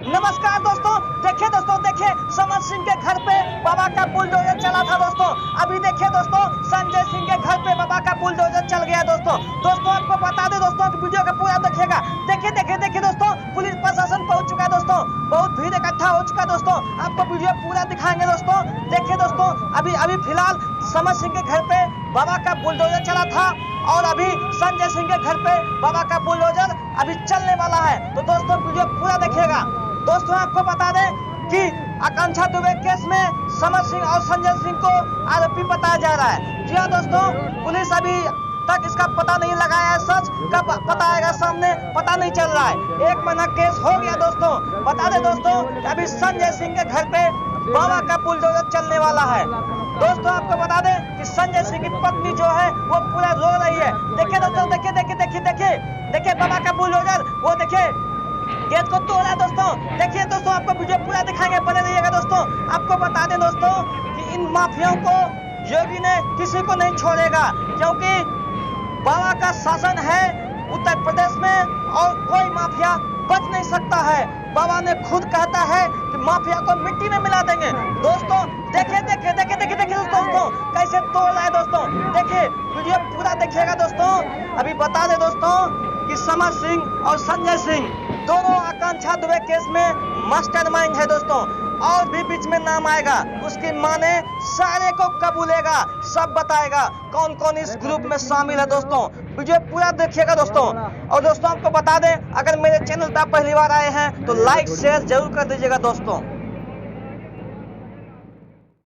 नमस्कार दोस्तों, देखिए समर सिंह के घर पे बाबा का बुलडोजर चला था दोस्तों। अभी देखिए दोस्तों, संजय सिंह के घर पे बाबा का बुलडोजर चल गया दोस्तों आपको बता दें दोस्तों कि वीडियो का पूरा देखिएगा। देखिए दोस्तों, पुलिस प्रशासन पहुंच चुका है दोस्तों, बहुत भीड़ इकट्ठा हो चुका है दोस्तों। आपको वीडियो पूरा दिखाएंगे दोस्तों। देखिए दोस्तों, अभी फिलहाल समर सिंह के घर पे बाबा का बुलडोजर चला था और अभी संजय सिंह के घर पे बाबा का बुलडोजर अभी चलने वाला है। तो दोस्तों वीडियो पूरा देखिएगा। दोस्तों आपको बता दें कि आकांक्षा दुबे केस में समर सिंह और संजय सिंह को आरोपी बताया जा रहा है। जी हाँ दोस्तों, पुलिस अभी तक इसका पता नहीं लगाया है, सच कब पता आएगा सामने पता नहीं चल रहा है। 1 महीना केस हो गया दोस्तों। बता दें दोस्तों कि अभी संजय सिंह के घर पे बाबा का बुलडोजर चलने वाला है। दोस्तों आपको बता दें कि संजय सिंह की पत्नी जो है वो पूरा रो रही है। देखिए दोस्तों, देखिए बाबा का बुलडोजर, वो देखिए गेट को तोड़ा दोस्तों। देखिए दोस्तों, आपको वीडियो पूरा दिखाएंगे, बने रहिएगा दोस्तों। आपको बता दें दोस्तों कि इन माफियाओं को योगी ने किसी को नहीं छोड़ेगा, क्योंकि बाबा का शासन है उत्तर प्रदेश में और कोई माफिया बच नहीं सकता है। बाबा ने खुद कहता है कि माफिया को मिट्टी में मिला देंगे। दोस्तों देखिए दोस्तों कैसे तोड़ रहा है दोस्तों। देखिए वीडियो पूरा देखिएगा दोस्तों। अभी बता दें दोस्तों कि समर सिंह और संजय सिंह दोनों आकांक्षा दुबे केस में मास्टरमाइंड है दोस्तों। और भी बीच में नाम आएगा, उसकी मां ने सारे को कबूलेगा, सब बताएगा कौन कौन इस ग्रुप में शामिल है दोस्तों। वीडियो पूरा देखिएगा दोस्तों। और दोस्तों आपको बता दें, अगर मेरे चैनल पर पहली बार आए हैं तो लाइक शेयर जरूर कर दीजिएगा दोस्तों।